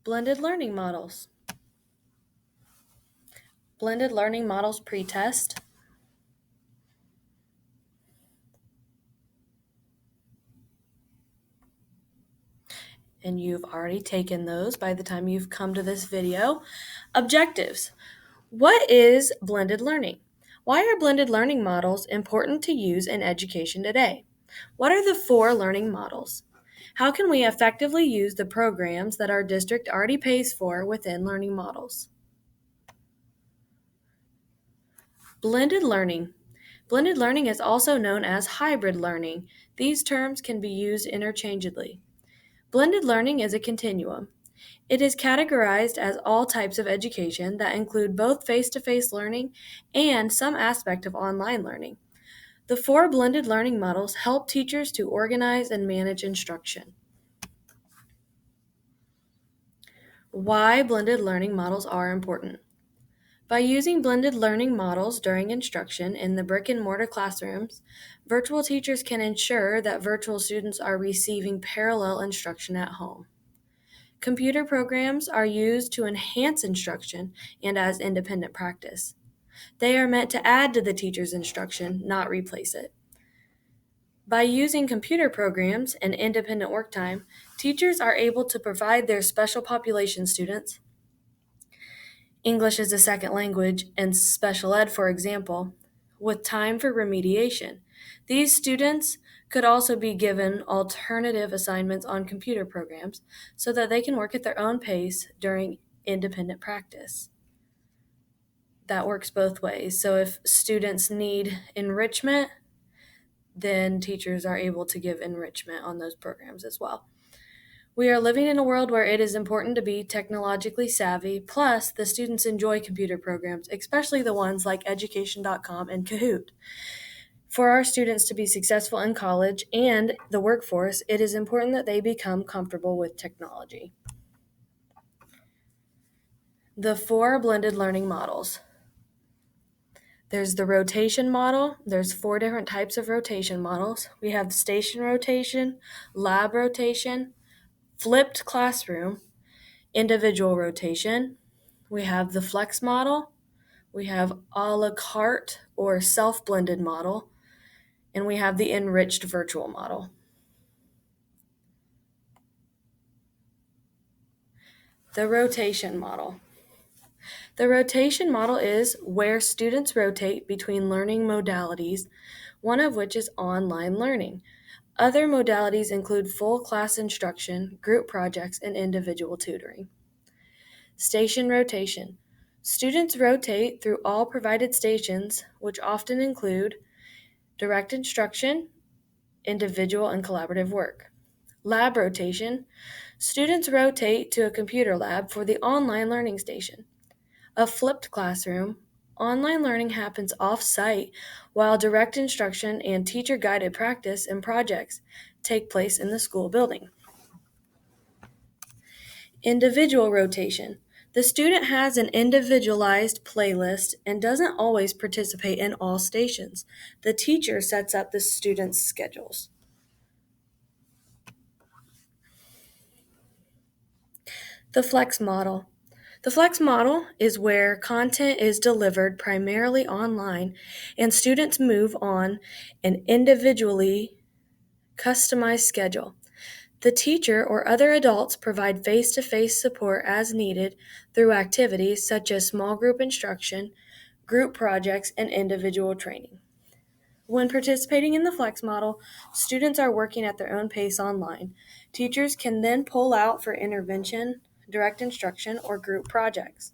Blended learning models. Blended learning models pretest. And you've already taken those by the time you've come to this video. Objectives. What is blended learning? Why are blended learning models important to use in education today? What are the 4 learning models? How can we effectively use the programs that our district already pays for within learning models? Blended learning. Blended learning is also known as hybrid learning. These terms can be used interchangeably. Blended learning is a continuum. It is categorized as all types of education that include both face-to-face learning and some aspect of online learning. The 4 blended learning models help teachers to organize and manage instruction. Why blended learning models are important. By using blended learning models during instruction in the brick-and-mortar classrooms, virtual teachers can ensure that virtual students are receiving parallel instruction at home. Computer programs are used to enhance instruction and as independent practice. They are meant to add to the teacher's instruction, not replace it. By using computer programs and independent work time, teachers are able to provide their special population students, English as a second language and special ed, for example, with time for remediation. These students could also be given alternative assignments on computer programs so that they can work at their own pace during independent practice. That works both ways. So if students need enrichment, then teachers are able to give enrichment on those programs as well. We are living in a world where it is important to be technologically savvy, plus the students enjoy computer programs, especially the ones like education.com and Kahoot. For our students to be successful in college and the workforce, it is important that they become comfortable with technology. The 4 blended learning models. There's the rotation model. There's 4 different types of rotation models. We have station rotation, lab rotation, flipped classroom, individual rotation. We have the flex model. We have a la carte or self-blended model. And we have the enriched virtual model. The rotation model. The rotation model is where students rotate between learning modalities, one of which is online learning. Other modalities include full class instruction, group projects, and individual tutoring. Station rotation. Students rotate through all provided stations, which often include direct instruction, individual and collaborative work. Lab rotation. Students rotate to a computer lab for the online learning station. A flipped classroom. Online learning happens off-site, while direct instruction and teacher-guided practice and projects take place in the school building. Individual rotation. The student has an individualized playlist and doesn't always participate in all stations. The teacher sets up the students' schedules. The flex model. The flex model is where content is delivered primarily online and students move on an individually customized schedule. The teacher or other adults provide face-to-face support as needed through activities such as small group instruction, group projects, and individual training. When participating in the flex model, students are working at their own pace online. Teachers can then pull out for intervention, direct instruction, or group projects.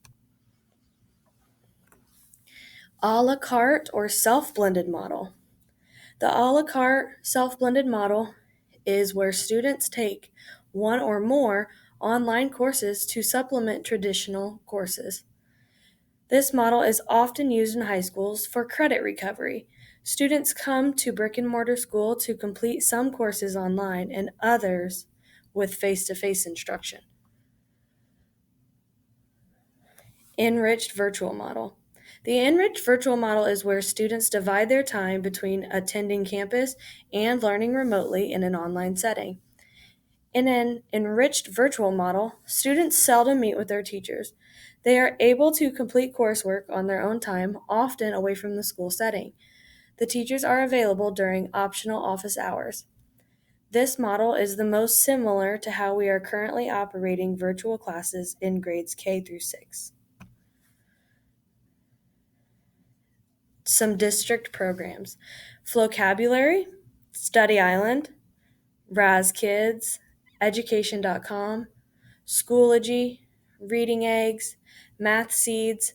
A la carte or self-blended model. The a la carte self-blended model is where students take one or more online courses to supplement traditional courses. This model is often used in high schools for credit recovery. Students come to brick-and-mortar school to complete some courses online and others with face-to-face instruction. Enriched virtual model. The enriched virtual model is where students divide their time between attending campus and learning remotely in an online setting. In an enriched virtual model, students seldom meet with their teachers. They are able to complete coursework on their own time, often away from the school setting. The teachers are available during optional office hours. This model is the most similar to how we are currently operating virtual classes in grades K through 6. Some district programs: Flocabulary, Study Island, Raz Kids, Education.com, Schoology, Reading Eggs, Math Seeds,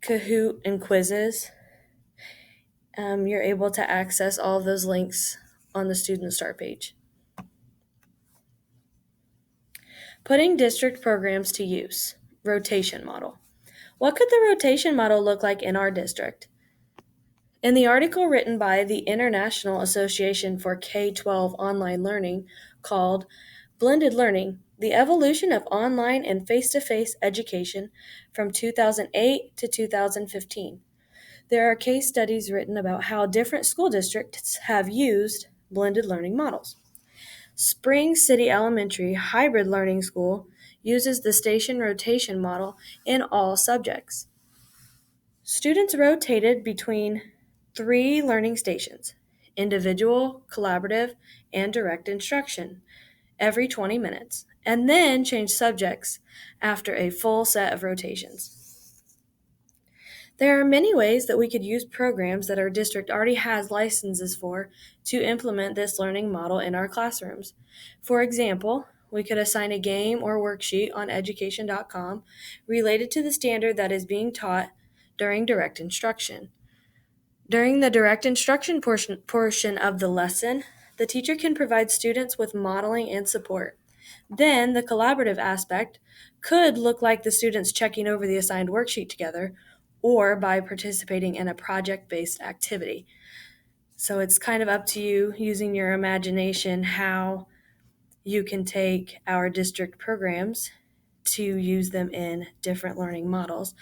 Kahoot, and Quizzes. You're able to access all of those links on the Student Start page. Putting district programs to use. Rotation model. What could the rotation model look like in our district? In the article written by the International Association for K-12 Online Learning called Blended Learning: The Evolution of Online and Face-to-Face Education from 2008 to 2015, there are case studies written about how different school districts have used blended learning models. Spring City Elementary Hybrid Learning School uses the station rotation model in all subjects. Students rotated between 3 learning stations: individual, collaborative, and direct instruction, every 20 minutes, and then changed subjects after a full set of rotations. There are many ways that we could use programs that our district already has licenses for to implement this learning model in our classrooms. For example, we could assign a game or worksheet on education.com related to the standard that is being taught during direct instruction. During the direct instruction portion of the lesson, the teacher can provide students with modeling and support. Then the collaborative aspect could look like the students checking over the assigned worksheet together, or by participating in a project-based activity. So it's kind of up to you, using your imagination, how you can take our district programs to use them in different learning models.